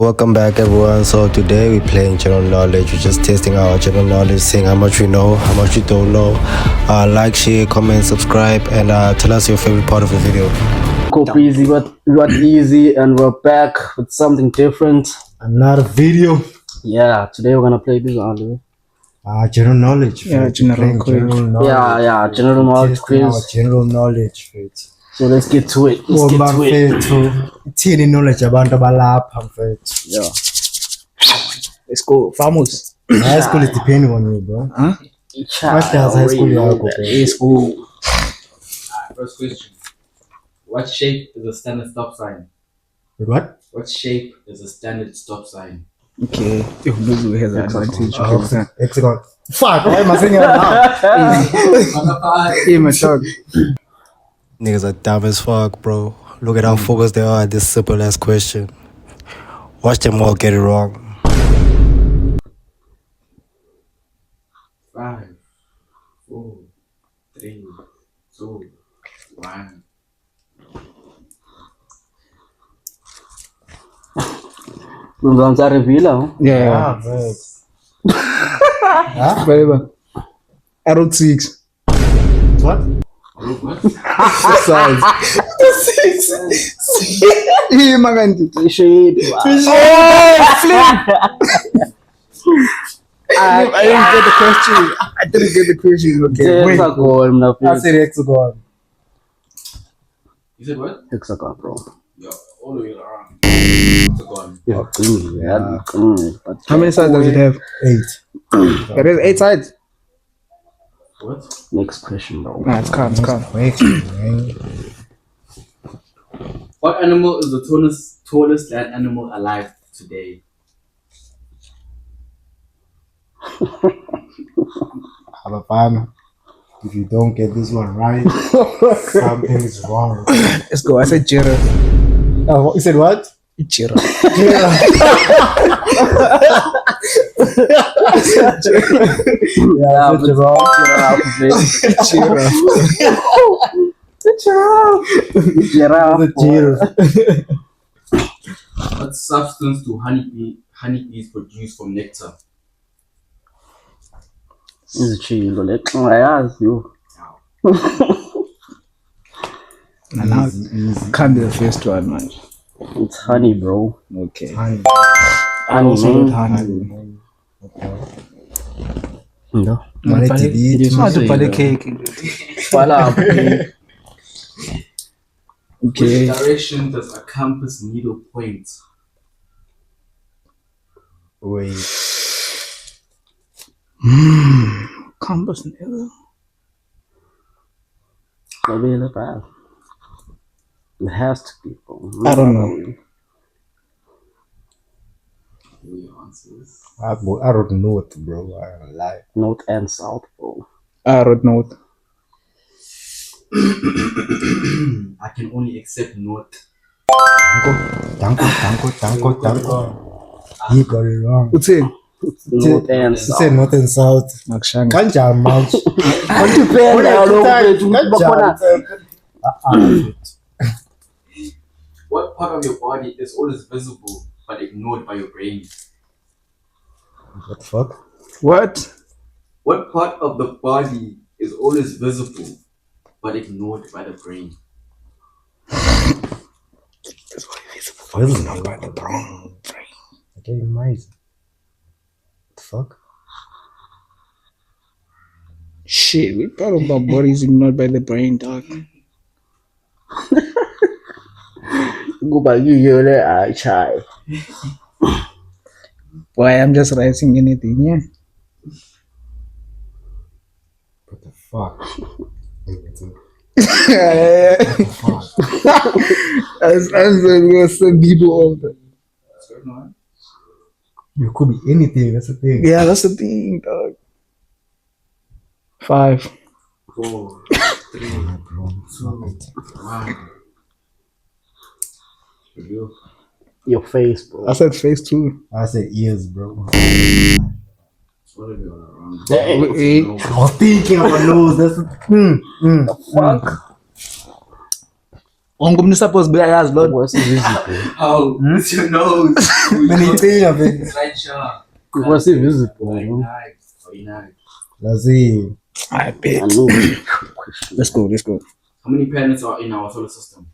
Welcome back, everyone. So today we're playing general knowledge. We're just testing our general knowledge, seeing how much we know, how much we don't know. Like, share, comment, subscribe, and tell us your favorite part of the video. Cool, easy, but we got easy, and we're back with something different. Another video. Yeah, today we're gonna play this one. General knowledge. Yeah, general quiz. General knowledge. Yeah, general knowledge Testing our quiz. general knowledge. So let's get to it. Ithini knowledge abantu abalapha mfethu. Yeah. Let's go. Famous. High school is depending on you, bro. Huh? What's the high school yakho, bro? Let's go. First question. What shape is a standard stop sign? What? What shape is a standard stop sign? Okay. Yo, Luzu has an advantage. Hexagon. Fuck, why am I saying it now? Hey, my dog. Niggas are dumb as fuck, bro. Look at how focused they are at this simple ass question. Watch them all get it wrong. 5, 4, 3, 2, 1. Ungamza reveal, Yeah. bro. Whatever. Arrow 6. What? Size. Hey, Maganti. Shape. I didn't get the question. I didn't get the question. Okay. Wait. Hexagon, I said hexagon. You said what? Hexagon, bro. Yeah, all the way around. It's gone. Yeah, How many sides does it have? 8. It has 8 sides. What? Next question, bro. Nah, it's calm. Wait, man. What animal is the tallest land animal alive today? Alabama. If you don't get this one right, something is wrong. Let's go. I said giraffe. You said what? Giraffe. Yeah, I said wrong. Giraffe. What substance do honeybees produce from nectar? Izitshilo le ayazi yo. Now, Easy. can't be the first one, man. It's honey, bro. Okay. Honey. I also man. got honey. No. Money to eat. It's not the cake. Voila. Okay. Which direction does a compass needle point? Wait. Compass needle. Maybe in the past. It has to be, bro. I don't know. Any answers? I wrote note, bro. I don't lie. North and south, bro. I wrote note. I can only accept north. Danko. He got it wrong. What's it? North and He south. said north and south. Makshanga. Kanjani manje? Kudipenda lokho bakhona. Kanjani? What part of your body is always visible but ignored by your brain? What the fuck? What? What part of the body is always visible but ignored by the brain? Well, not by the brain. Okay, amazing. What the fuck? Shit, we part of our body is ignored by the brain, dog. Kuba kiyo le achai. Boy, I'm just writing anything, yeah? What the fuck? As some people of the. You could be anything, that's the thing. Yeah, that's the thing, dog. 5. 4, 3, Bro, fuck it. 1. Review. Your face, bro. I said face 2. I said ears, bro. What are you around? Wait. I was thinking of a nose, that's the Fuck. Ongomni suppose be as Lord. What's invisible? How? It's your nose. Anything of it. It's right here. What's invisible? Very bro? nice. Very nice. Let's see. I bet. I know. Let's go. How many planets are in our solar system?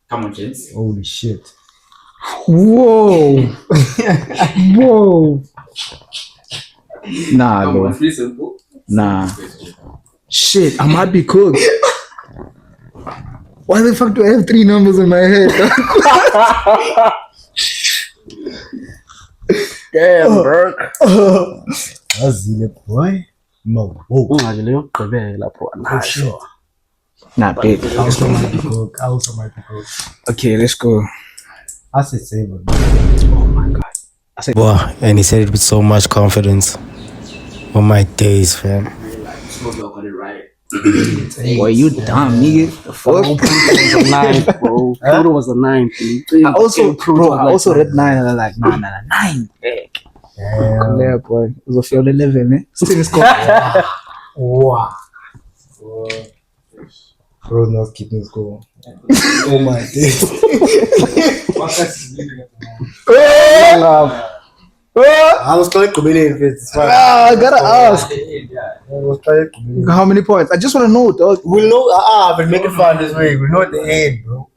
Come on, kids. Holy shit. Whoa. Whoa. Nah, Come bro. on, it's pretty simple. Nah. Shit, I might be cooked. Why the fuck do I have 3 numbers in my head? Damn, bro. Let's see it, boy. No. Whoa. Ungake leyo gqibela bro. Nayo. Nah, bet. I also might be cooked. Okay, let's go. I said Saber. Oh my god. I said, Wow, and he said it with so much confidence. Oh my days, fam. Smoke got it right. boy, you dumb nigga. The fuck? Pluto was a 9, bro. Pluto was a 9. I also read 9 and I'm like, nah, 9. Heck. Damn. Yeah, boy. It was a field 11, eh? Still is called. Wow. Bro, not keeping score. Oh my days. I was trying to be in it's fine. I gotta ask. I was trying to be. How many points? I just want to know, dog. We'll know, but make it fun this way. We'll know at the end, bro.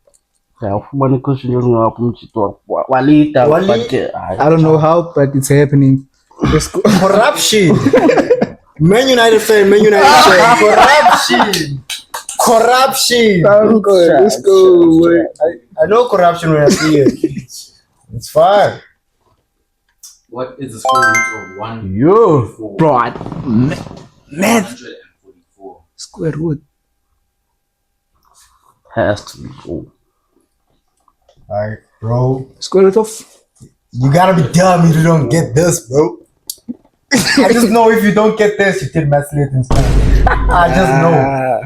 Yeah, ufumana question yongapha umjito walida Wali- but I don't know how, but it's happening. Let's go. Corruption. Man United fan. Corruption. Let's go. Boy. I know corruption when I see it. It's fine. What is the square root of 1? Yo, Bro, math 144. square root. has to be full. Alright, bro. Square root of. You gotta be dumb if you don't get this, bro. I just know if you don't get this, you did math late in school. I just know.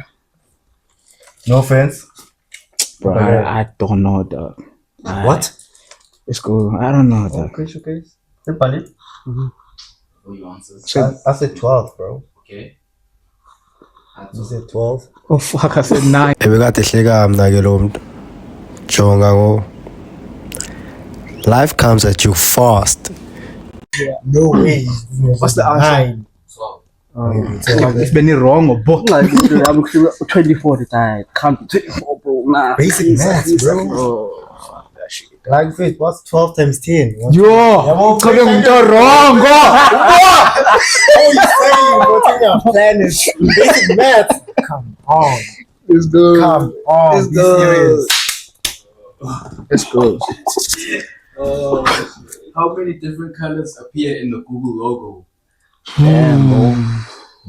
No offense. Bro, I don't know, dog. What? Let's go. I don't know, dog. Okay. What For your answers. I said 12, bro. Okay. You said 12? Oh fuck, I said 9. Ebekade hleka mna ke lo muntu. Jonga ngo. Life comes at you fast. No way. What's the answer? 12. It's been wrong or both. Like I'm 24 to die. Can't be 24, bro. Nah. Basic maths, bro. Oh, that shit. Like, wait, what's 12 times 10? What? Yo, come on, wrong. Go. What are you saying? We're taking our planets. Basic maths. Come on. Let's go. Come on. Let's Be go. serious. Let's go. How many different colors appear in the Google logo? Damn, bro.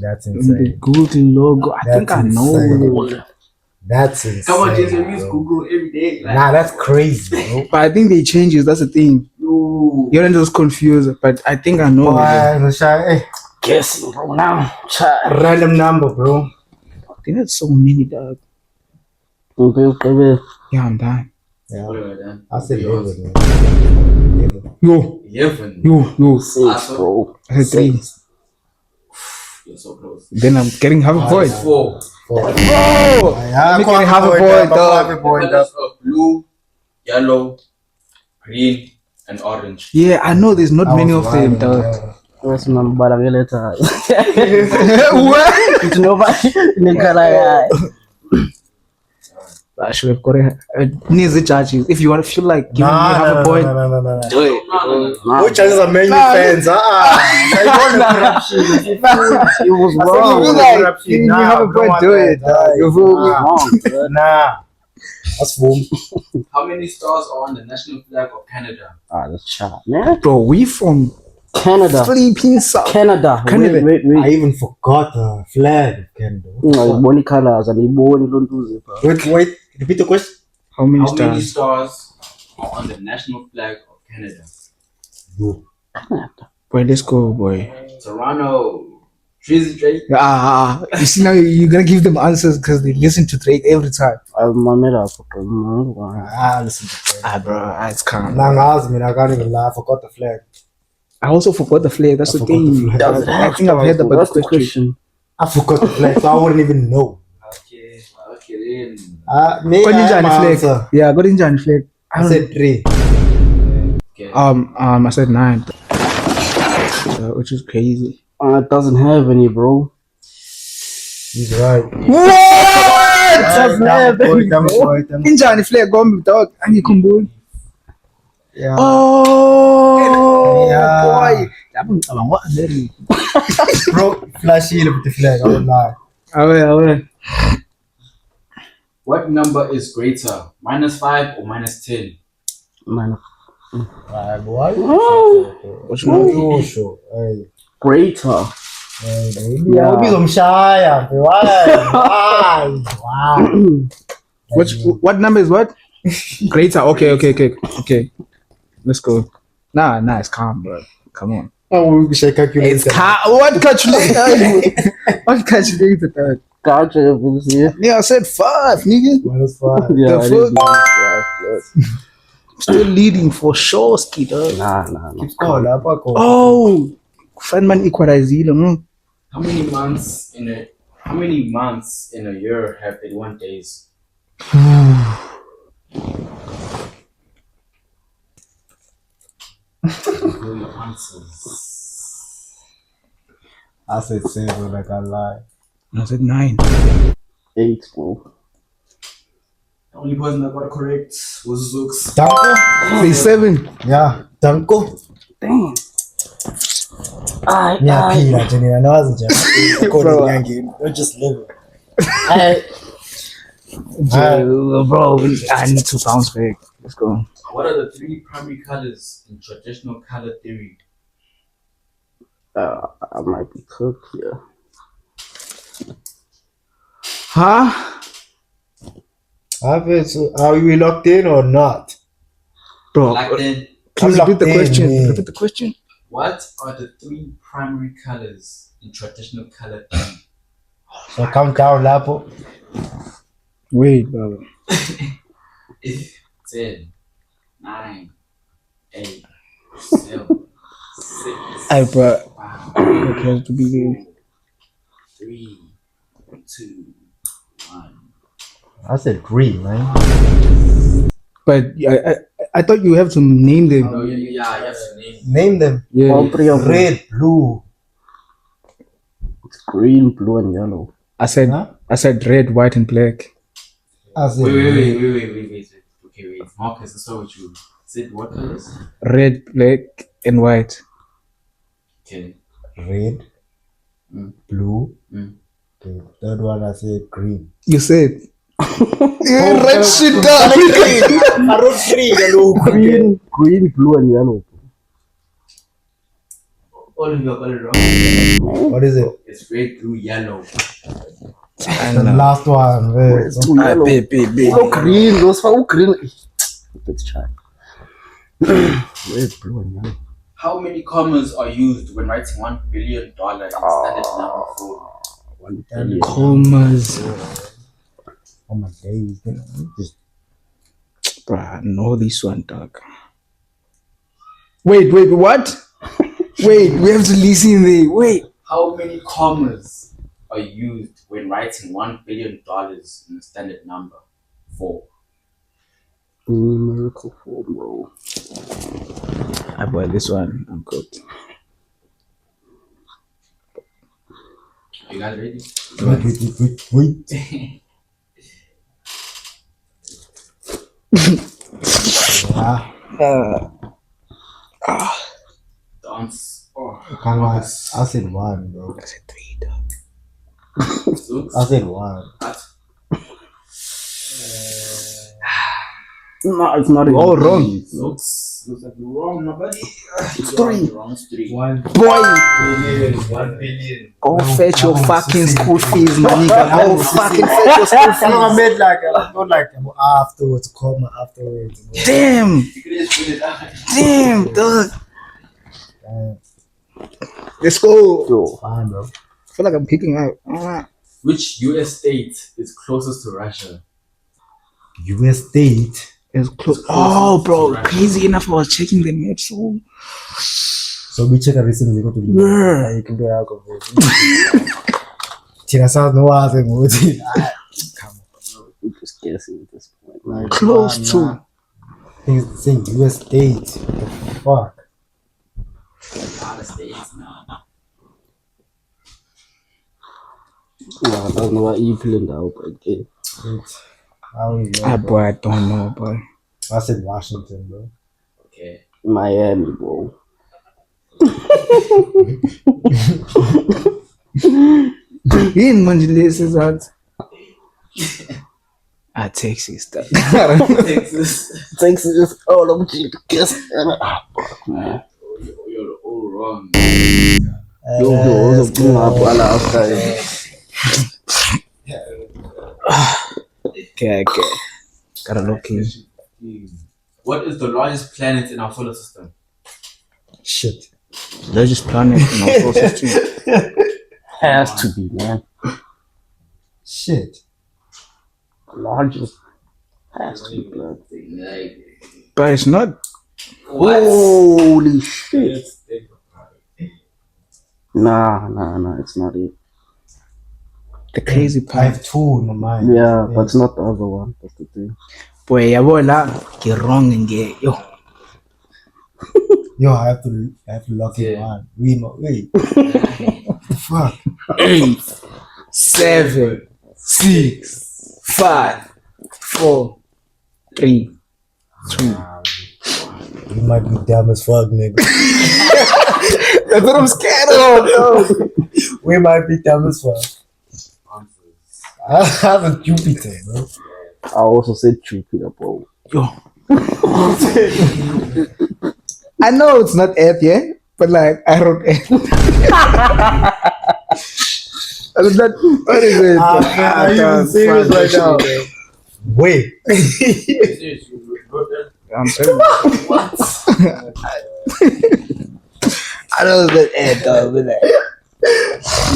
That's The insane. Google logo. I think I know. insane. That's insane. Come on, Jason, we use bro. Google every day. Like, Nah, that's crazy, bro. But I think they change it. That's the thing. no. You're just confused. But I think I know. Why, Rashai? Guessing, bro. Now, child. Random number, bro. I think that's so many, dog. Okay. Yeah, I'm done. Yeah. What about that? I said Yours. 11, man. Yo. 11. 6, bro. I said 3. You're so close. Then I'm getting half a point. 4. Bro! Yeah, I'm getting half a point, dog. The colors of blue, yellow, green, and orange. Yeah, I know there's not many of them, dog. What's my balageta? What? It's nobody. Nikolai. I should have got it. Needs the judges. If you want to feel like giving me half a point, No. Do it. No chances of Man U fans. It was if wrong. you feel like giving me half a point, do it, dog. You feel me? Wrong, bro. Nah. That's boom. How many stars are on the national flag of Canada? That's chat, man. Bro, we from Canada. Philippines. Canada. Canada. Wait. I even forgot the flag of Canada. Iboni colors and iboni lontuzi. Wait. Repeat the question. How many How many stars? stars are on the national flag of Canada? Boy, let's go, boy. Toronto. Drizzy Drake. You see now you're gonna give them answers because they listen to Drake every time. My made Listen to that. Bro, it's calm. Nah, I can't even lie. I forgot the flag. I also forgot the flag. That's I the forgot the thing. flag. I think I've heard about That's the the question. question. I forgot the flag, so I wouldn't even know. Okay, in. Me, Got I ninja have and my flag. answer. Yeah, got ninja and flag. I said 3. Okay. I said 9. Which is crazy. It doesn't have any, bro. He's right. Doesn't have any, bro. Ninja and flag gone dog. And you come Yeah. Oh Yeah. boy. Ngicabanga what then? Bro, flashy with the flag. I don't lie. Awe. What number is greater, -5 or -10? Man, What? Which one? You sure? Hey. greater. Yeah. Why? What number is what? Greater. Okay. Let's go. Nah, it's calm, bro. Come on. Oh, we should calculate. It's calm. What calculator? What calculator, dog? Gotcha, yeah. Yeah, I said 5, nigga. -5. Yeah, The it fuck? is nice. Still leading for sure, ski dog. Nah. Oh, lapha khona. Oh, Fanman equalizile. How many months in a year have 81 days? Know your answers. I said 7, like I lied. I said 9. 8, bro. The only person that got it correct was Zooks. Danko? Say 7. Yeah, Danko. Damn. Ngiyaphila nje mina nazi nje. Bro. Don't just live. Bro, I need to bounce back. Let's go. What are the 3 primary colors in traditional color theory? I might be cooked here. Huh? Are we locked in or not? Bro, Like then, please I'm repeat the locked in, question. man. Repeat the question. what are the 3 primary colors in traditional color theory? So count down, Lapo. Wait, bro. 10, 9, 8, 7, 6, Hey, bro. 5, It has to be there. 3, 2, 1. I said 3, man. But I thought you have to name them. Oh, yeah, you have to name. Name them. Yeah. All 3 of them. Red, blue. Green, blue, and yellow. I said red, white, and black. I said Wait. Okay, wait. Marcus, let's start with you. Said what colors? Red, black, and white. Okay. red, blue. Okay, third one I said green. You said. You red shit down. I wrote green, yellow. Green, blue, and yellow. All of you got it wrong. What is it? It's red, blue, yellow. The last one. Wait, Blue, yellow. No green. Those for green. Let's try. Red, blue, and yellow. How many commas are used when writing $1 billion in standard number form? 1 billion. Commas. oh my days. Just Bruh, I know this one, dog. Wait, what? Wait, we have to listen there. Wait. How many commas are used when writing $1 billion in a standard number form? Numerical form, bro. I boy, this one, I'm good. You guys ready? wait. Dance. Oh, I said 1, bro. I said 3, dog. Zooks. I said 1. What? No, it's not even All wrong. Looks like you're wrong, nobody. It's 3. Wrong, it's 3. 1 Boy, billion. 1 billion. go fetch your fucking school fees, my nigga. Go fucking fetch your school I fees. made like not like afterwards, comma afterwards. Damn, You can just put it out. damn, dog. Let's go. Yo. Fine, bro. I feel like I'm kicking out. Which US state is closest to Russia? US state. It's close. Oh, bro, crazy enough. I was checking the map. So we check everything we go to the Yeah. you can do alcohol. Tina sounds no other movie. guessing at this point. Close to. Things saying US states. What the fuck? United States now. Nah, I don't know what you feeling now, but okay. I don't know. Ah, boy, I don't know, boy. I said Washington, bro. Okay. Miami, bro. He Manjilis out. Ah, Texas. Texas. Texas is all over you. Guess. Man. You're all wrong. Yo, what's up? Okay. Gotta look in. What is the largest planet in our solar system? Shit. Largest planet in our solar system. Has to be, man. Shit. Largest. Has to be, blood. But it's not. Holy shit. Nah, it's not it. The crazy I part. have two in my mind. Yeah, but it's not the other one. That's the thing. Boy, yabo la. Get wrong and get yo. Yo, I have to lock in Yeah. one. Wait. What the fuck? 8, 7, 6, 5, 4, 3, 2. You might be dumb as fuck, nigga. That's what I'm scared of, bro. We might be dumb as fuck. Answers. I have a Jupiter, bro. I also said Jupiter, bro. Yo. I know it's not Earth, yeah? But like, I wrote Earth. What is it? Are you even serious right now? Wait. Serious, you wrote that? I'm saying. What? I know it's not Earth, though. But like,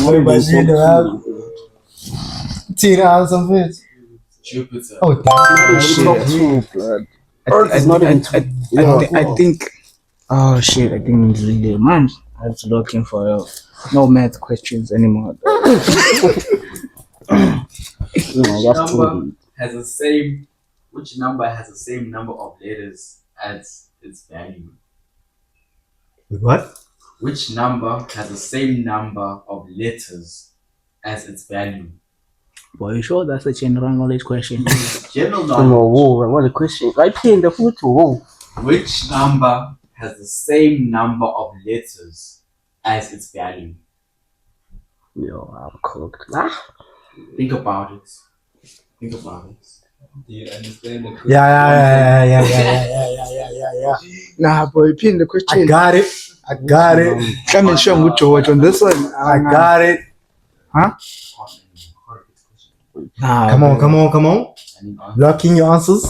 What about you, Tina? Tina, answer first. Jupiter. Oh, damn. It's not true, blood. I think. Oh shit! I think it's really man. I was looking for no math questions anymore. Which number has the same number of letters as its value? What? Which number has the same number of letters as its value? Boy, you sure that's a general knowledge question? General Oh, knowledge. whoa, what a question. Right here in the photo, whoa. Which number has the same number of letters as its value? Yo, I'm cooked. Think about it. Think about it. Do you understand the question? Yeah. Nah, boy, pin the question. I got it. Come and show me what on this one. I got it. Nah, Come on. I need answers.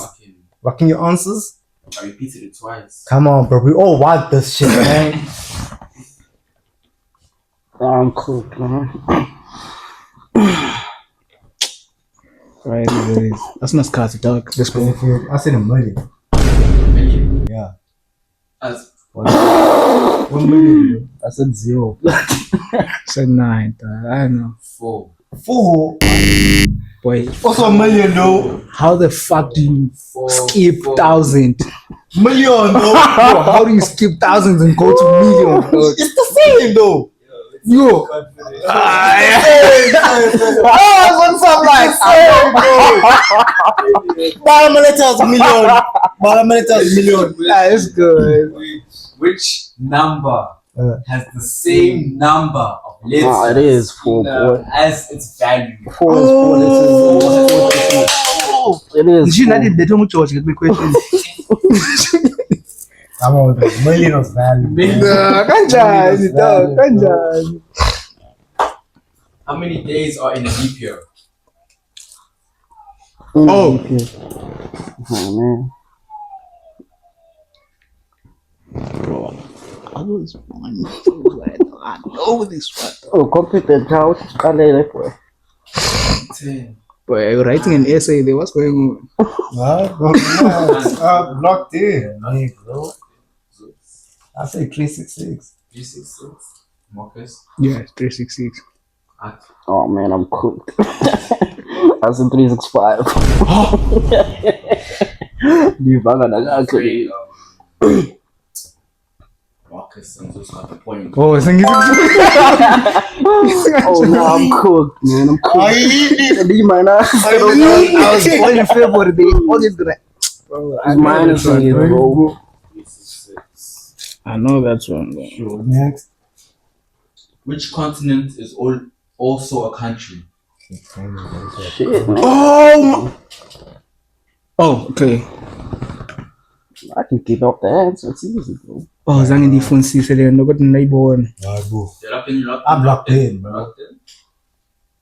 Lock in your answers. I repeated it twice. Come on, bro. We all want this shit, man. I'm cooked, man. Right, that's not scarce dog. Let's go. I said a million. A million. Yeah. As 1 million. I said 0. Said 9. I don't know. 4. 4. Boy, What's a million, though? how the fuck do you 4. skip 1,000? Million, though. Bro, how do you skip thousands and go to million? Dog? It's the same, though. Yo, What's up, like? Bottom million. that's good. Which number has the same number of letters Nah, it is 4, boy. as its value? 4 is 4 letters. It is. Did you not even better much to get me question? Come on, million of value. Kanjani, dog, kanjani. How many days are in a leap year? Oh. Okay. Oh, man. I was born. I know this one. Oh, computer child. Boy. 10. Boy, are you writing an essay there? What's going on? Locked in. Hey, bro. I say 366. 366. Marcus. Yeah, 366. Oh man, I'm cooked. I said 365. Afraid Marcus and Zeus got the point. Oh, thank you. Oh no, I'm cooked, man. I'm cooked. I was born in February. They always gonna. Bro, I know Minus that's one, it, bro. bro. 366. I know that's one, bro. Sure, next. Which continent is also a country? Shit, man. Oh, okay. I can give up the answer. It's easy, bro. Oh, zange ndiyifundisise le nto kodwa ndayibona. Alright, bro. You're locked in, I'm locked in, bro. Locked in?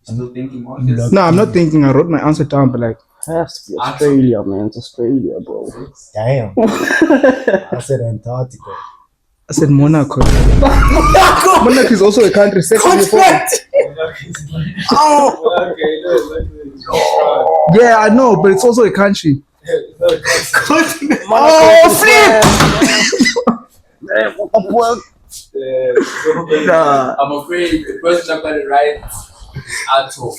Still thinking, Marcus? No, I'm not thinking. I wrote my answer down, but like, It has to be Australia, man. It's Australia, bro. Damn. I said Antarctica. I said Monaco. Monaco is also a country. Yeah, I know, but it's also a country. Oh, flip! I'm afraid the person that got it right is Ato.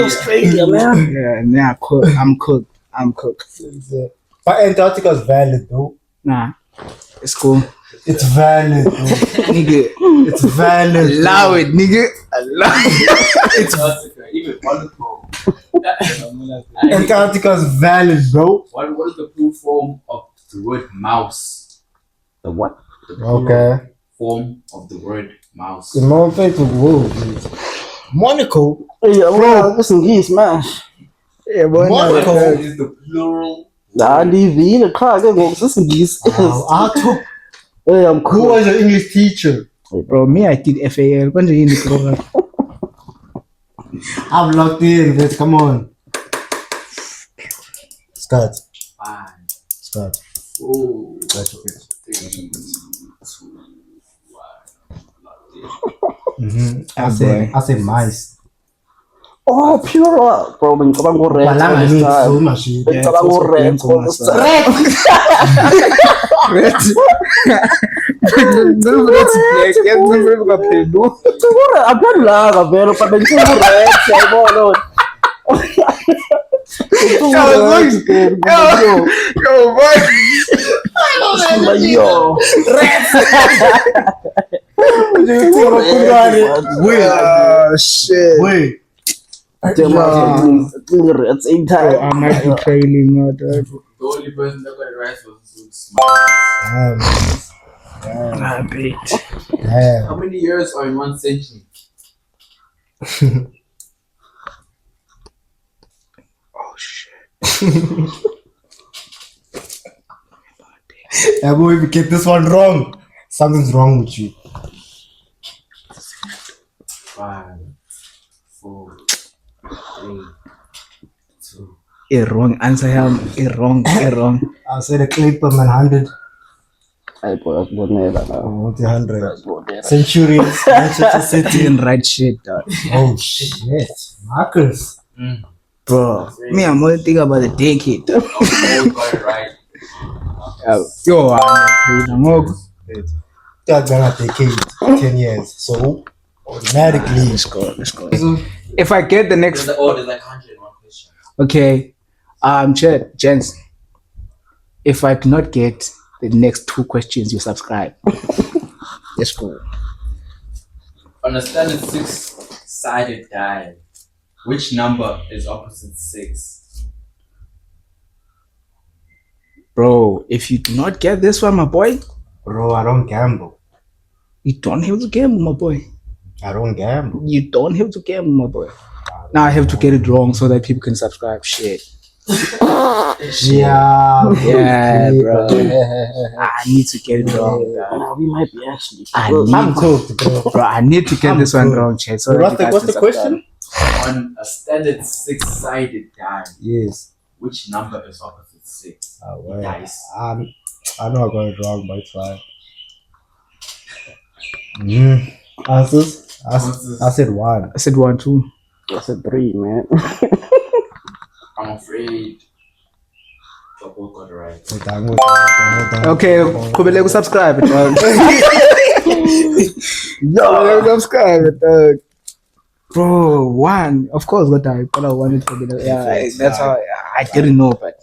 Australia, man. Yeah, nah, I'm cooked. But Antarctica is valid, though. Nah, it's cool. It's valid, bro. Nigga, It's valid. allow it, nigga. Allow it. Antarctica, even wonderful. Antarctica is valid, bro. What is the full form of the word mouse? The what? The plural Okay. form of the word mouse. The more faithful world. Monaco. Hey, bro, listen, geese, man. Yeah, boy, Monaco. What is the plural? Nah, DV, the car, go, listen, geese. Hey, I'm Who cool. was your English teacher? bro, me, I did FAL. When did you bro? I'm locked in, bitch. Come on. Start. 5, Start. 4, Start. 3, 2, 1. I say mice. Oh, pure. Bro, ngicabanga u-red all Malanga this needs time. so much shit. Ngicabanga u-red all this time. Akudlanga vele but bengicela u-red siyayibona yo Shit. Wait. red same Bro, time. I might be trailing now, dog. The only person that got it right was Zeus. Damn. I bet. Damn. How many years are in 1 century? Oh, shit. Hey, boy, if you get this one wrong, something's wrong with you. 5, 4, 3, 2. A wrong answer, a wrong. I said a Clipper, man, 100. Ay, bro, that's bonera now. What 100? That's bonera. Centurions, Manchester City. Didn't write shit, dog. Oh, shit. Marcus. Bro, me, I'm only thinking about the decade. All got it right. Yo, I'm That's gonna take 10 years. So, automatically. Let's go. If I get the next, There's like 101 questions. okay, gents, if I do not get the next 2 questions, you subscribe. Let's go. On a standard 6-sided die, which number is opposite 6? Bro, if you do not get this one, my boy, Bro, I don't gamble. you don't have to gamble, my boy. I don't gamble. You don't have to gamble, my boy. Now I have to get it wrong so that people can subscribe. Shit. Yeah. Yeah, bro. Yeah. I need to get it wrong. Nah, we might be actually. I'm cooked, bro. Bro, I need to get I'm this one good. wrong, chat. So What's that the you guys can question? On a standard 6-sided die, Yes. which number is opposite 6? Oh, well, Nice. I know I got it wrong, but it's fine. Answers? I said 1. I said 1, 2. I said 3, man. I'm afraid the both got it right. Okay, kubele subscribe, dog. Yo, subscribe, dog. Bro, one. Of course, what I wanted to be. Yeah, that's how I didn't know, but.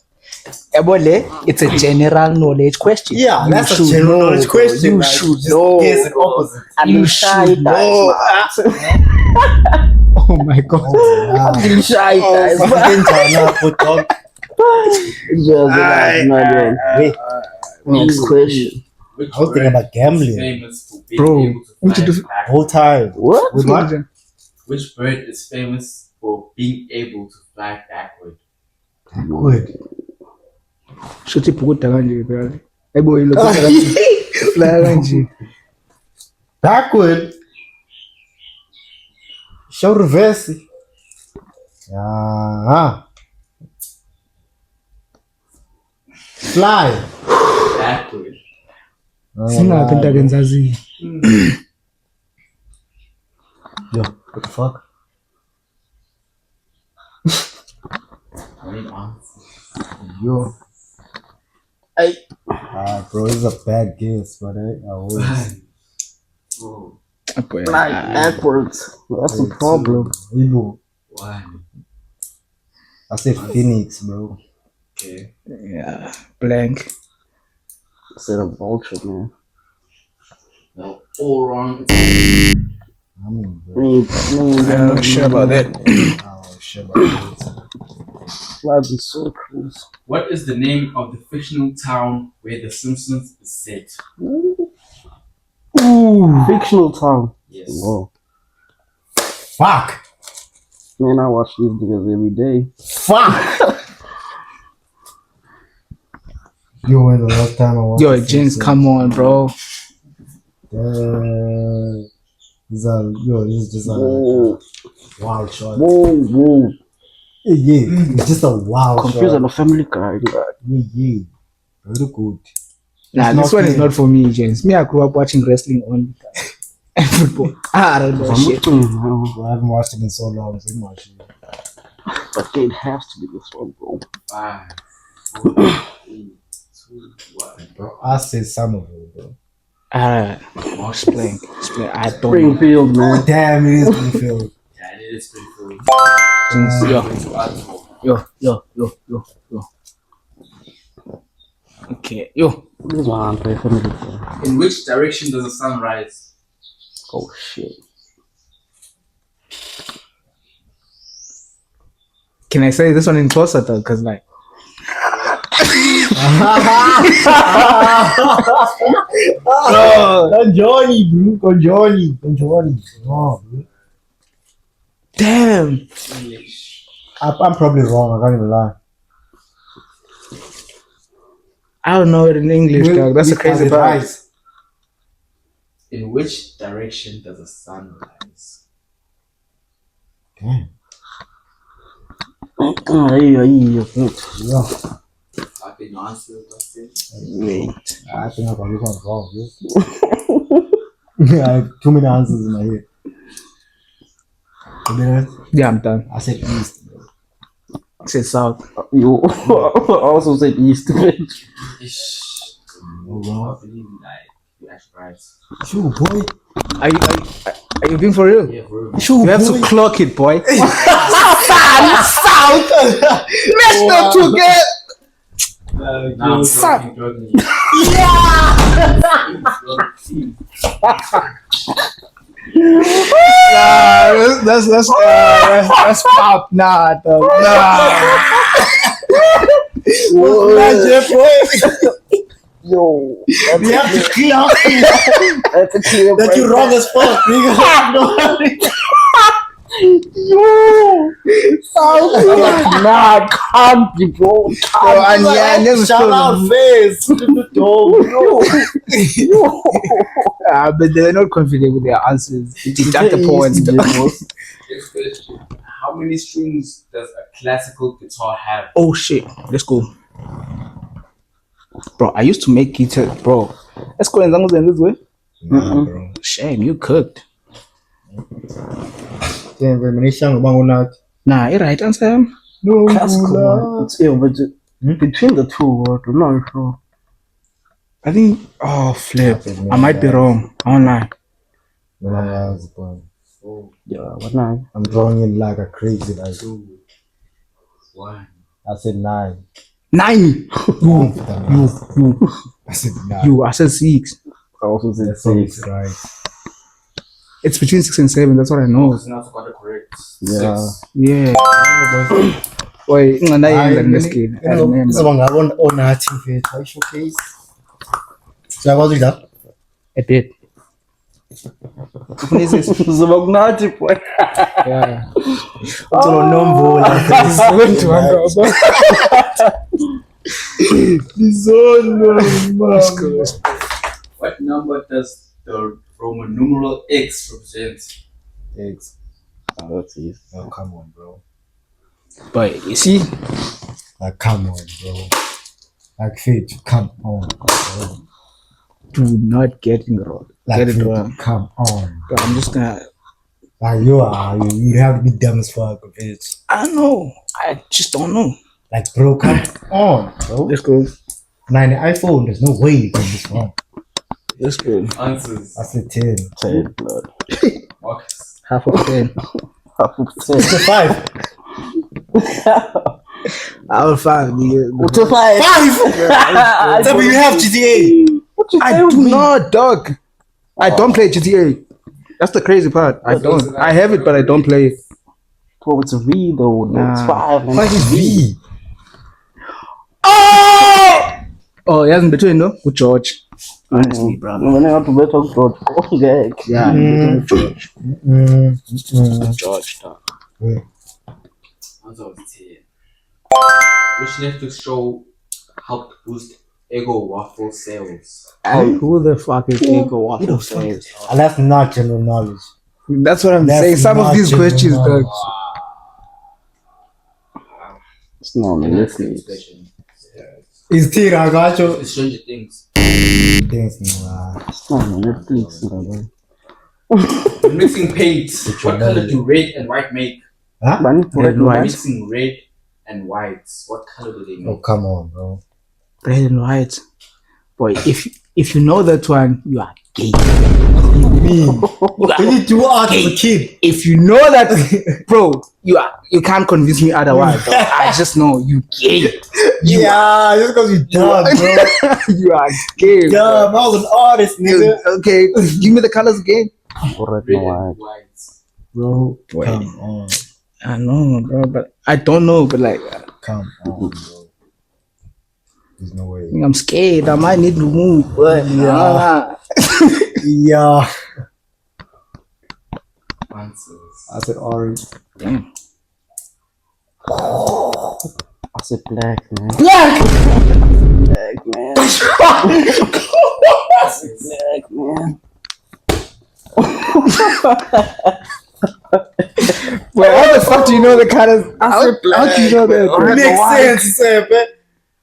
Ebole, it's a general knowledge question. Yeah, You that's a should general know, knowledge bro. question. You like, should just know. guess the opposite. You should know. Oh my god. I'm shy, guys. Next question. Which I was thinking bird about gambling. is famous for being Bro, able to what you fly do? backwards? Whole time. What? With what? Which bird is famous for being able to fly backward? Good. Shuthi phukuda kanje phela. Hayibo yilo fly kanje. Backward. Show reverse. Ah. Fly. Backward. Singaphi into akenzazi. Yo, what the fuck? Main answer. Yo. Bro, this is a bad guess, but I always. Bro, Like backwards. That's the problem. Evil. one. I said Phoenix, bro. Okay. Yeah, blank. I said a vulture, man. No, all wrong. I mean, bro. I'm not sure about that. Oh, shit about that. Flies is so close. What is the name of the fictional town where The Simpsons is set? Fictional town. Yes. Whoa. Fuck! Man, I watch these videos every day. Fuck! You went the last time I watched. Yo, The James, Simpsons. come on, bro. This is just a Whoa. wild shot. Whoa. Yeah, it's just a wild Confused shot. on the family guy. Yeah. Very good. Nah, It's this not one is fair. not for me, James. Me, I grew up watching wrestling on and football. I don't know shit. I haven't watched it in so long. So much. But it has to be this one, bro. 5, 4, 3, 2, 1. Bro, I said some of it, bro. It's blank. I don't know. Springfield, man. Damn, it is Springfield. Yeah, it is pretty cool. Yo. Okay, yo. This one, play family guy. In which direction does the sun rise? Oh, shit. Can I say this one in closer though? Because like, Conjoni, bro. Conjoni. Oh, bro. damn. English. I'm probably wrong. I can't even lie. I don't know it in English, dog. That's the crazy part. In which direction does the sun rise? Damn. Yeah. Yeah. I can answer Dustin. Wait. I think I got this one wrong, bro. I have too many answers in my head. You know, Yeah, I'm done. I said east, bro. I said south. You also said East. Ish. Oh, wow. I believe like you actually right. Sure, boy. Are you being for real? Yeah, bro. Sure, You have boy. to clock it, boy. South. Let's not together. Now I'm Son. joking. Nah, that's pop. Nah, dog. Nah. Yo. We have to clear up That's a clear that you're wrong as fuck, nigga. Nah, can't be, bro. I never Shout out face. but they're not confident with their answers. Deduct the points. Next question. How many strings does a classical guitar have? Oh shit. Let's go. Bro, I used to make guitar, bro. Let's go in this way. Nah, bro. Shame, you cooked. Damn, bro. Manisha, Bangunat. Nah, you right answer. No, Classical one. It's between the two, I'm not sure. I think. Oh flip. I might be wrong. I won't lie. 4, Yeah, what 9? I'm drawing in like a crazy. Like 2, 1. I said 9. 9. You. I said 9. You. I said 6. I also said That's probably 6. right. It's between 6 and 7. That's what I know. Now I got it correct. Yeah. 6. Yeah. Wait, I remember. This one I want on a TV. I showcase. So I was that. A bit. Zobognathi boy. Yeah. What number does the Roman numeral X represent? Eggs. Oh, that's easy. Oh, come on, bro. But you see, Like, come on, bro. Like, Fitch, come on, bro. do not get it wrong. Like, Get it Fitch, wrong. come on. But I'm just gonna. Like, you have to be dumb as fuck, Fitch. I don't know. I just don't know. Like, bro, come on, bro. Let's go. 9 iPhone, there's no way you can this one. Let's go. Answers. I said 10. 10 blood. Marcus. Half of 10. It's a 5. I will find you. What's a 5? 5! Tell me you have GTA. I do not, dog. I don't play GTA. That's the crazy part. I don't. I have it, but I don't play it. Well, it's a V though. No, it's Nah. 5. Man. What is V? Oh, he hasn't between no with George. Honestly, brother. When I have to bet on George. Oh, yeah. Yeah, with George. George, dog. Answer was 10. Which Netflix show helped boost Eggo waffle sales? Who the fuck is Ego Waffle Sales? And that's not general knowledge. That's what I'm That's saying. Some of not these general questions, dog. knowledge. It's not on the Netflix. Is Tira, I got you. It's Stranger Things. Things, It's not on the Netflix, brother. When mixing paints, what color do red and white make? Man, Red and white. Mixing red and whites, what color do they Oh, make? come on, bro. Red and white. Boy, if you know that one, you are gay. Me. You need to art as a kid. If you know that, bro, you can't convince me otherwise. Dog. I just know you gay. Yeah, just because you dumb, bro. You are gay. Dumb. I was an artist, nigga. Okay, give me the colors again. red Red and white. and whites. Bro, Boy. come on. I know, bro, but I don't know. But like, Come on, bro. There's no way. I'm scared. I might need to move. But Yeah. Answers. I said orange. damn. I said black, man. Black! Black, man. Black, man. Wait, how the fuck do you know the colors? How do you know that? Makes sense, say, but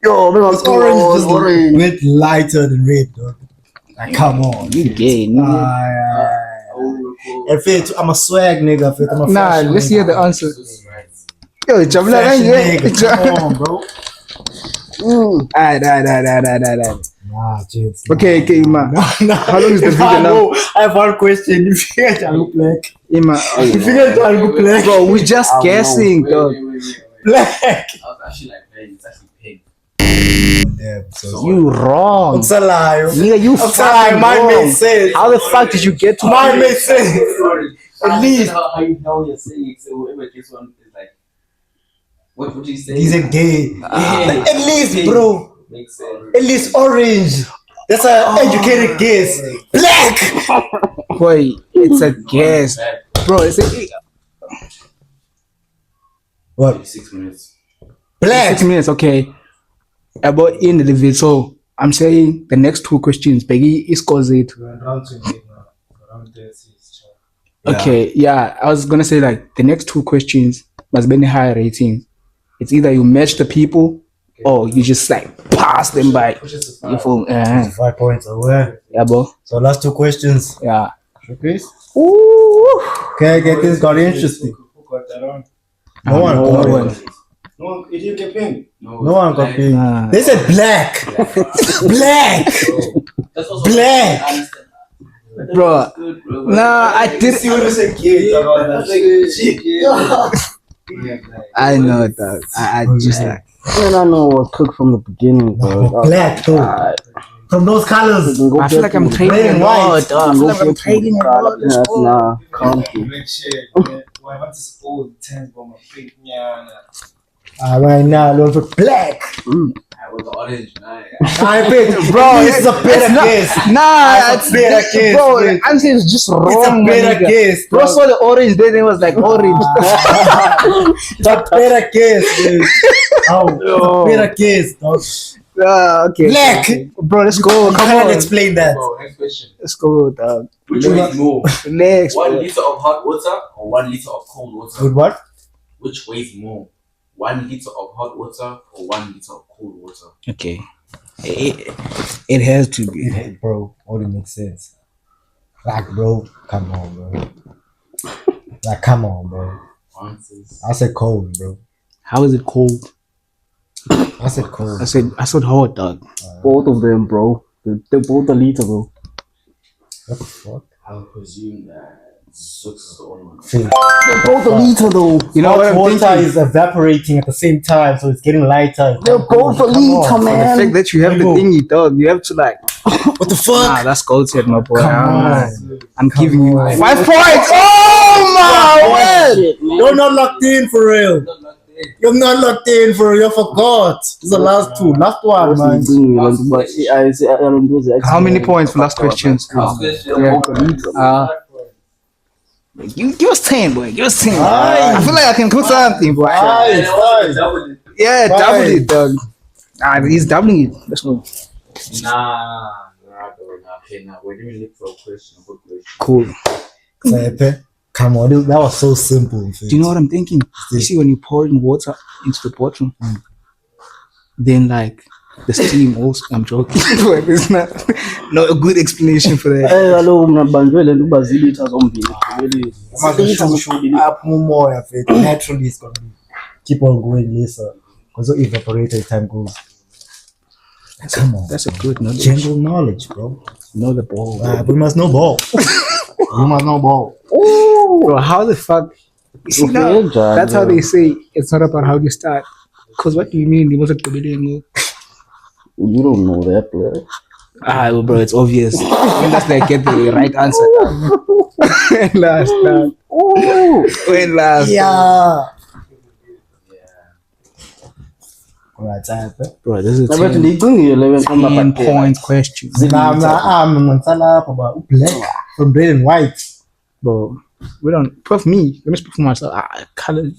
Yo, man, it's orange just a bit lighter than red, dog. Like, come on. You gay, nigga. If it, I'm a swag nigga. If it, I'm a Nah, fashion let's nigga. hear the answer. Right. Yo, Jamila, Fashion yeah. nigga. Come on, bro. Alright. Nah, chips. Okay, Ima. Nah. How long is the video I now? know. I have one question. You figure I look black. Ima. You figure I look black. Bro, we just guessing, dog. Black. I was actually like, hey, it's actually pink. Damn, so. You wrong. It's a lie. Nigga, you I'm sorry, fucking mine wrong. made sense. How the fuck did you get to Mine made sense. At least. How you know you're saying so whoever this one is like, what would you say? He's a gay. Yeah. At least, bro. Makes sense. At least orange. That's an educated guess. Black. Boy, it's a guess. Bro, it's a What? 6 minutes. Black. 6 minutes, okay. About in the video. So I'm saying the next two questions, Peggy scores it. Okay, yeah. I was gonna say like the next two questions must be any higher rating. It's either you match the people or you just like pass them by. You feel? 5 points away. Yeah, bro. So last two questions. Yeah. Chris? Ooh. Okay, get this got interesting. Who got that on? No one no got one. it. No, it didn't get pink. No one got pink. Nah. They said black. Black. That's also Black. I understand. bro. Good, bro. Nah, I did. See what I said, kid. I know, dog. I just like. Man, I know it was cooked from the beginning, bro. Black, too. From those colors. I feel like I'm trading a lot, dog. I feel like I'm trading a lot. Nah, calm down. Black shit, man. Why want to old 10 for my feet? Yeah. Right now, those are black. I was orange, man. I bet, bro, this is a better guess. Nah, It's a better guess, bro. man. The answer is just wrong. It's a my better nigga. guess, Bro bro. saw the orange, then it was like orange. It's a better guess, man. Oh, it's a better guess, dog. Okay. Black. Okay. Bro, let's go. You Come can't on. explain that. Bro, next question. Let's go, dog. Which weighs more? Next. 1 bro. liter of hot water or 1 liter of cold water? With what? Which weighs more? 1 liter of hot water or 1 liter of cold water? Okay. It has to be. Bro, only makes sense. Like, bro, come on, bro. Like, come on, bro. Answers. I said cold, bro. How is it cold? I said cold. I said hot, dog. Both of them, bro. They're both a liter, bro. What the fuck? I would presume that Zooks is the only one. Think. They're both a liter, though. You know what I'm water thinking? is evaporating at the same time, so it's getting lighter. They're both a Come liter, on. The man. fact that you have the Bro. thingy, dog, you have to like. What the fuck? Nah, that's gold set, my boy. Come Ah, on. I'm giving you on. 5 points. Oh my word! Shit, man. You're not locked in for real. You're not locked in for real. You forgot. It's the last two. Last one, man. How many points for last questions? Last question. Yeah. Give us 10, boy. Give us 10. Aye. I feel like I can do something, boy. Nice, nice. Yeah, Aye. double it, dog. He's doubling it. Let's go. Nah, bro. Okay, now we're going to look for a question. A good question. Cool. Sepe. Come on, that was so simple. Do you know what I'm thinking? You see, when you pour in water into the bottle, then like the steam also. I'm joking. But it's not a good explanation for that. Hello, mnabanjwe le nto uba ziilitha zombini. Up more, naturally it's gonna keep on going lesser because it evaporates as time goes. Come on, That's a good knowledge. general knowledge, bro. Know the ball. We must know ball. We must know ball. Bro, how the fuck? You see now, that's how they say it's not about how you start. Because what do you mean? You must have to be doing. You don't know that, bro. Well, bro, it's obvious. Unless they get the right answer. When last, dog. When last. Yeah. Alright, Sepe. Bro, this is a Nabathi 10 ndiyicingile le 10 point question. I'm black from red and white. Bro, we don't. For me, let me speak for myself. Color.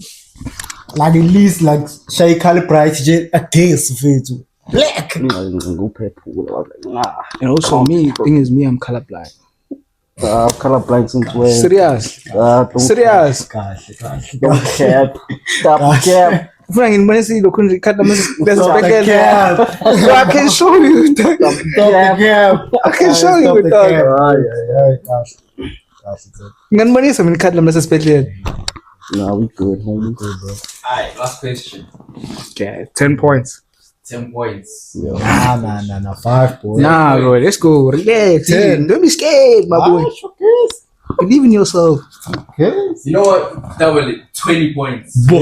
Like at least like shy color price against it. Black. nguphephula nah. And also, thing is, I'm colorblind. Colorblind since when? Serious. Serious. Don't cap. Stop cap. Frank, in Manisi, the country cut the message. There's a Stop the spectacle. cap. Bro, I can show you. Stop the cap. I can show you with that. In Manisi, I mean, cut the message spectacle. Nah, we good, homie. Alright, last question. Okay, 10 points. 10 points. Nah, 5 boy. Nah, bro, let's go. Relax. 10. Don't be scared, my boy. Believe in yourself. You know what? Double it. 20 points. Bro,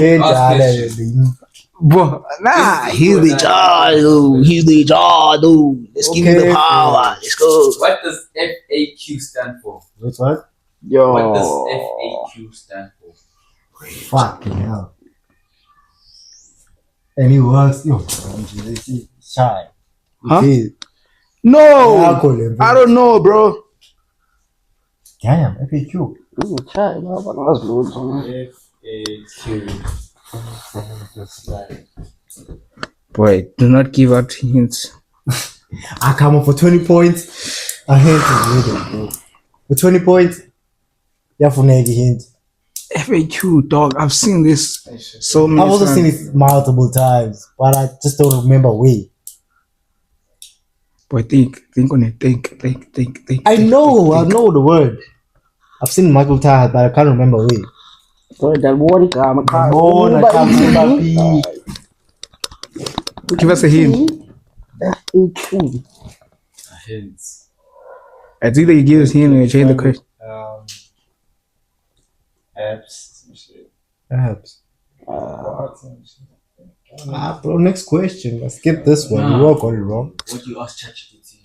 nah, he's the jar, dude. He's the jar, dude. Let's give him the Okay. power. Let's go. What does FAQ stand for? What's what? Yo. What does FAQ stand for? Fucking hell. And he was shy. Huh? Okay. No, Alcohol, I don't know, bro. Damn, FAQ. Try, no, but that's loads, man. FAQ. Boy, do not give out hints. I come up for 20 points. A hint is needed, bro. For 20 points, you have to make a hint. FAQ, dog. I've seen this so many I've also times. seen it multiple times, but I just don't remember where. Boy, think on it. Think. I know the word. I've seen Michael Tyler, but I can't remember where. So that one guy, I can't Ramon, Give us a hint. FAQ. Hints. It's either you give us him or you change the question. Apps. Some shit. Perhaps. Cards and shit. Bro, next question. Let's skip this one. Nah. You all got it wrong. What do you ask ChatGPT?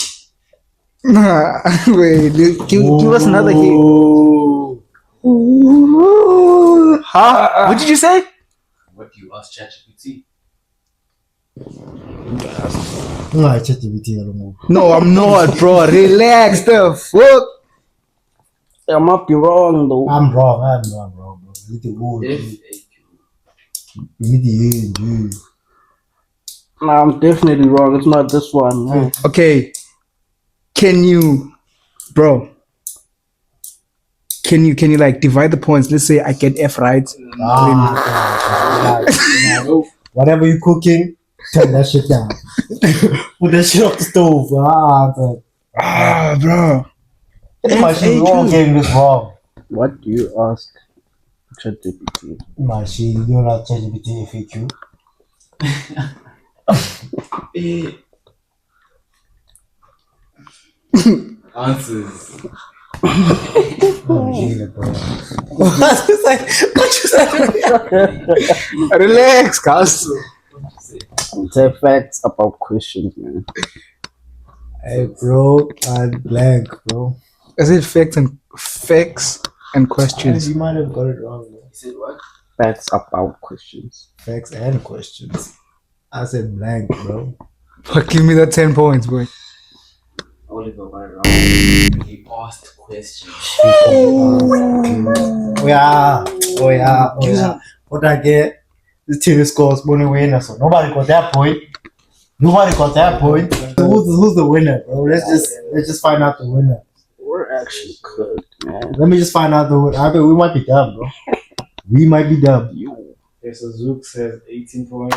Nah, wait, give us another hint. Huh? What did you say? What do you ask ChatGPT? Nah, ChatGPT alone. No, I'm not, bro. Relax the fuck. I might be wrong though. I'm wrong, bro. You need to go. FAQ. You need to use, dude. Nah, I'm definitely wrong. It's not this one. Yeah. Okay. Can you like divide the points? Let's say I get F right. Whatever you cooking, turn that shit down. Put that shit off the stove. Bro. Machine, you all getting this wrong. What do you ask ChatGPT? Machine, you don't have ChatGPT FAQ. Answers. Relax, guys. Say facts about questions, man. Hey, bro, I'm blank, bro. Is it facts and questions? You might have got it wrong, bro. You said what? Facts about questions. Facts and questions. I said blank, bro. But give me that 10 points, boy. Oliver got it wrong. He asked questions. Oh yeah. What I get? This team scores money winner, so nobody got that point. Who's the winner, bro? Let's just find out the winner. We're actually cooked, man. Let me just find out the winner. I bet we might be dumb, bro. We might be dumb. Okay, so Zook says 18 points.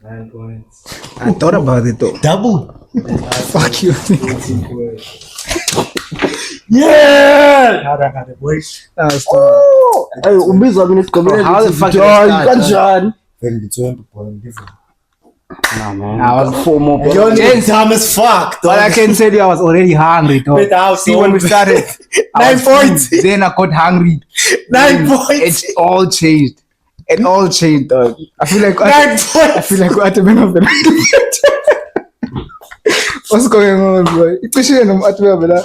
9 points. I thought about it though. Double. Fuck you. 18 points. Yeah. Had it, boys. That was tough. Hey, umbiza mina Bro, how the fuck did John, I start, kanjani? Very different point. Different. Nah, man. I was 4 more points. You're dumb as fuck, All I can tell you, I was already hungry, dog. Wait, how See, so? when we started, I 9 was points. full. Then I got hungry. 9 points. It all changed. It all changed, dog. I feel like 9 I points. feel like we're at the end of the night. What's going on, bro? Especially when I'm at the end of the night. I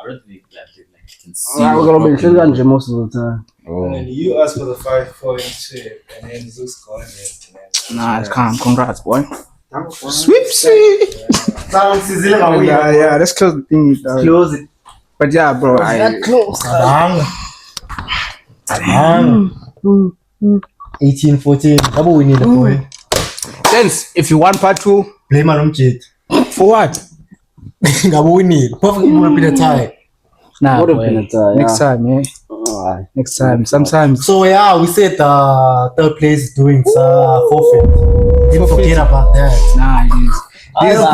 don't think that you can see. We're gonna be kanje most of the time. And then you asked for the 5-point chip, and then Zook's got it. Nah, it's calm. Congrats, boy. Sweepsy. Yeah, let's close the thing, dog. Close it. But yeah, bro, Close. 18-14. Double we need a point. Gents, if you want part 2, Play my room cheat. for what? Double we need. Perfectly would have been a tie. Nah, Would have boy. been a tie, Next time, yeah. Alright. Next time. Sometimes. So yeah, we said third place is doing forfeit. Didn't forget about that. Nah,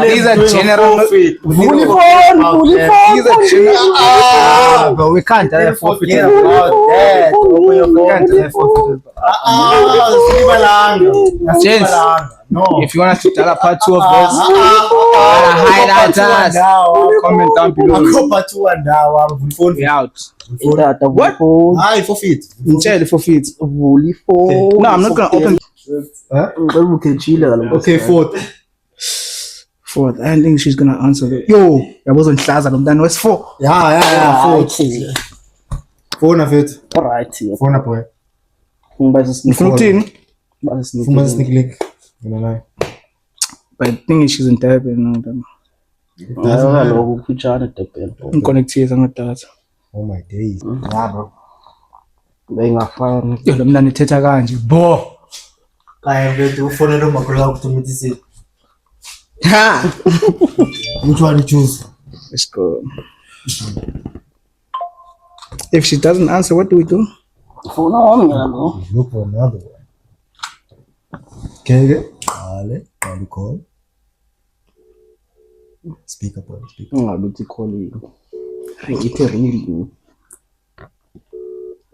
these are general. forfeit. These are general. But we can't tell you forfeit. Forget about that. Open your We can't tell you phone. forfeit. Gents, No. if you want us to tell a part 2 of this, highlight us. Comment down I below. go part 2 and now. We out. What? Ah, forfeit. Enjoy the forfeit. Volleyball. No, I'm not gonna open. Okay, fourth. 4th. I don't think she's gonna answer it. Yo, I wasn't Shaza. I'm done. What's 4? Yeah, fourth. Okay. Phone of it. Alright. Phone up, boy. Fruiting. Phone is sneak link. But the thing is, she's in therapy. I'm connected. I'm not. Oh my days. Yeah, bro. Bengafana. Yo, lo mna nithetha kanje. Bo. Kaya mfethu ufonela umakhulu wakho uthumithise. Ha. Which one you choose? Let's go. If she doesn't answer, what do we do? Look for another one. Okay. Ale, you call. Speak up, boy. Speak up.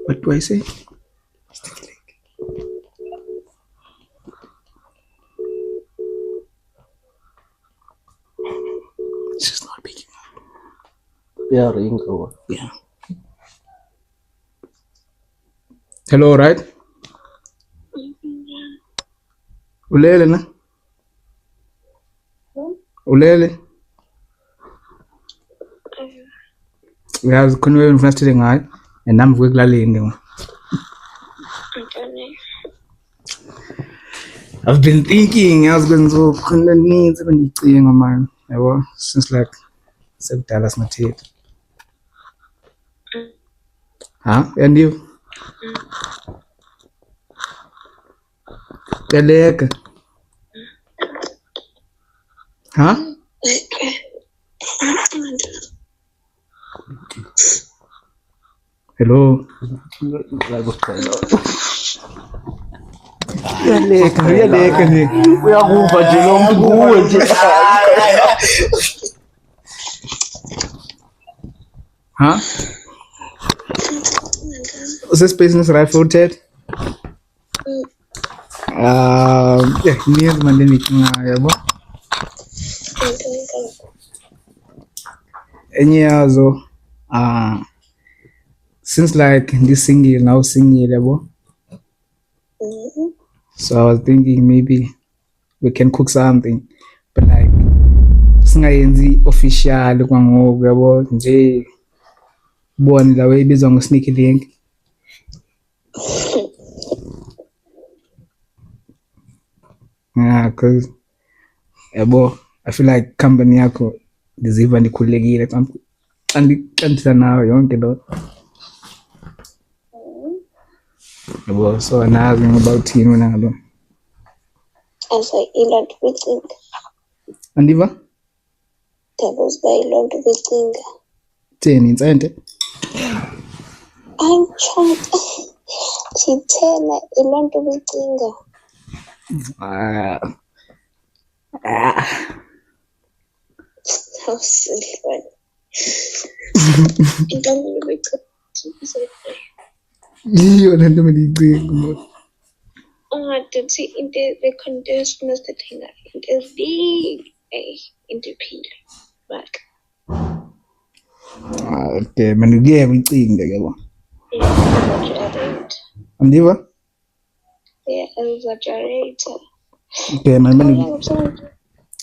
What do I say? uyaringa. Yeah. Hello, right? Ulele na? Ulele? Uyazi khona wewe university ngayo nami kwekulaleni ngwa. I've been thinking I was going to khona ninzi bengicinga man. Yabo since like sekudala singathethi. And you? Peleka. Hello. Uyaleka nje. Uyakuva nje lo muntu nguwe nje. Usespace right footed? Yeah, niye manje nikinga yabo. Enye yazo since like this single now single yabo. So I was thinking maybe we can cook something, but like singayenzi official kwangoku yabo nje bona la way ibizwa ngo sneaky link. Yeah, cause yabo I feel like company yakho ndiziva ndikhululekile xa ndithetha nawe yonke lo. Yabo so nazi ngibawuthini wena ngalo. Ilonto bicinga. Andiva? Ndabuzwa ilonto bicinga. Theni intsente? I'm trying. Chithena ilonto bicinga. Awusilwane. Intombi bicinga. Yiyo le nto bendiyicinga. That's into the contest was the thing that it is big into peel back. Okay, manikuye uyicinga ke bo. Exaggerate. Andiva? Yeah, exaggerate. Okay, manje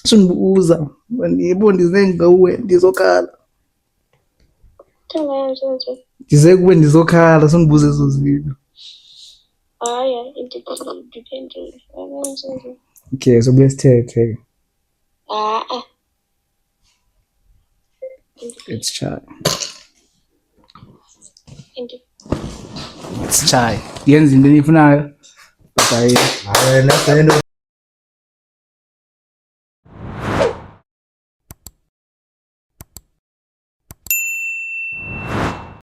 sundibuza yebo ndize ngawe ndizokhala. Ndize kuwe ndizokhala sundibuza ezo zinto. Yeah, it depends. Okay, so besithethe. It's chai. It's chai. Yenza into enifunayo. Bye. That's the end of